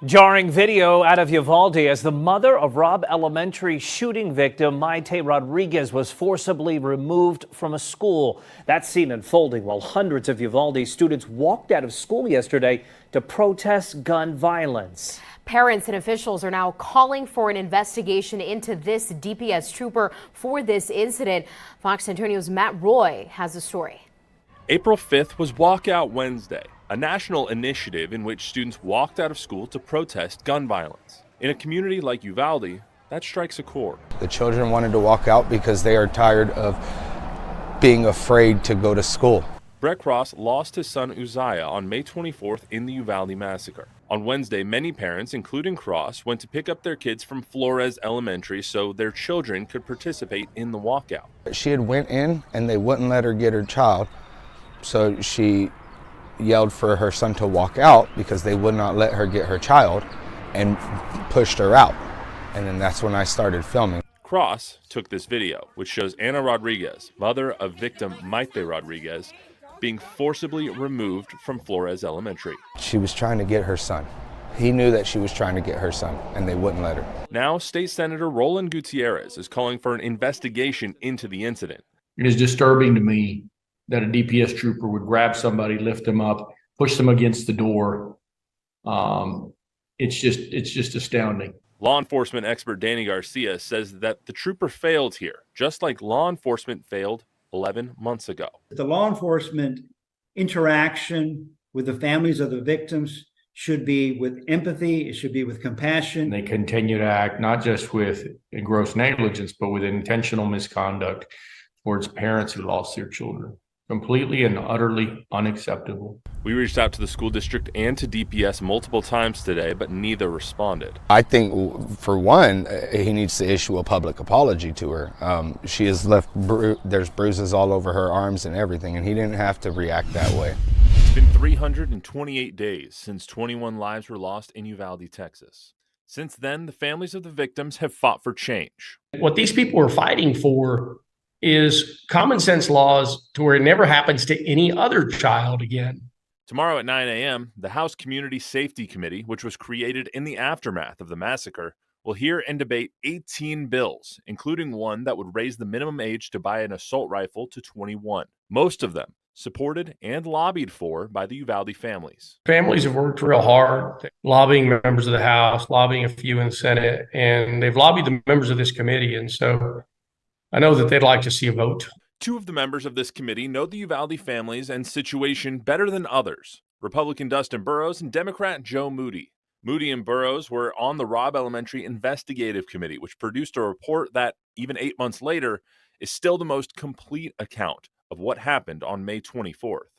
Jarring video out of Uvalde as the mother of Robb Elementary shooting victim Maite Rodriguez was forcibly removed from a school. That scene unfolding while hundreds of Uvalde students walked out of school yesterday to protest gun violence. Parents and officials are now calling for an investigation into this DPS trooper for this incident. Fox Antonio's Matt Roy has the story. April 5th was Walkout Wednesday, a national initiative in which students walked out of school to protest gun violence. In a community like Uvalde, that strikes a chord. The children wanted to walk out because they are tired of being afraid to go to school. Brett Cross lost his son Uzziah on May 24th in the Uvalde massacre. On Wednesday, many parents, including Cross, went to pick up their kids from Flores Elementary so their children could participate in the walkout. She had went in and they wouldn't let her get her child, so she yelled for her son to walk out because they would not let her get her child and pushed her out. And then that's when I started filming. Cross took this video, which shows Anna Rodriguez, mother of victim Maite Rodriguez, being forcibly removed from Flores Elementary. She was trying to get her son. He knew that she was trying to get her son, and they wouldn't let her. Now, State Senator Roland Gutierrez is calling for an investigation into the incident. It is disturbing to me that a DPS trooper would grab somebody, lift them up, push them against the door. It's just astounding. Law enforcement expert Danny Garcia says that the trooper failed here, just like law enforcement failed 11 months ago. The law enforcement interaction with the families of the victims should be with empathy. It should be with compassion. They continue to act not just with gross negligence, but with intentional misconduct towards parents who lost their children. Completely and utterly unacceptable. We reached out to the school district and to DPS multiple times today, but neither responded. I think, for one, he needs to issue a public apology to her. She has left, there's bruises all over her arms and everything, and he didn't have to react that way. It's been 328 days since 21 lives were lost in Uvalde, Texas. Since then, the families of the victims have fought for change. What these people are fighting for is common sense laws to where it never happens to any other child again. Tomorrow at 9 a.m., the House Community Safety Committee, which was created in the aftermath of the massacre, will hear and debate 18 bills, including one that would raise the minimum age to buy an assault rifle to 21. Most of them supported and lobbied for by the Uvalde families. Families have worked real hard, lobbying members of the House, lobbying a few in the Senate, and they've lobbied the members of this committee. And so I know that they'd like to see a vote. Two of the members of this committee know the Uvalde families and situation better than others, Republican Dustin Burrows and Democrat Joe Moody. Moody and Burrows were on the Robb Elementary Investigative Committee, which produced a report that, even 8 months later, is still the most complete account of what happened on May 24th.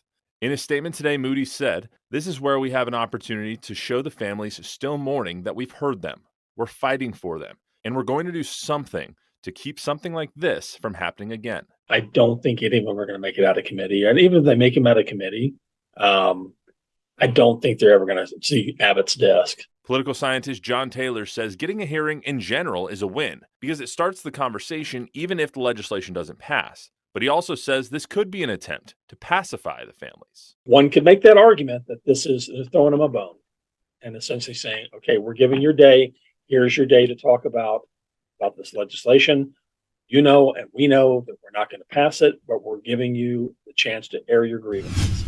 In a statement today, Moody said, "This is where we have an opportunity to show the families still mourning that we've heard them. We're fighting for them, and we're going to do something to keep something like this from happening again." I don't think any of them are going to make it out of committee. And even if they make them out of committee, I don't think they're ever going to see Abbott's desk. Political scientist John Taylor says getting a hearing in general is a win because it starts the conversation even if the legislation doesn't pass. But he also says this could be an attempt to pacify the families. One could make that argument that this is throwing them a bone and essentially saying, okay, we're giving your day. Here's your day to talk about this legislation. You know, and we know that we're not going to pass it, but we're giving you the chance to air your grievances.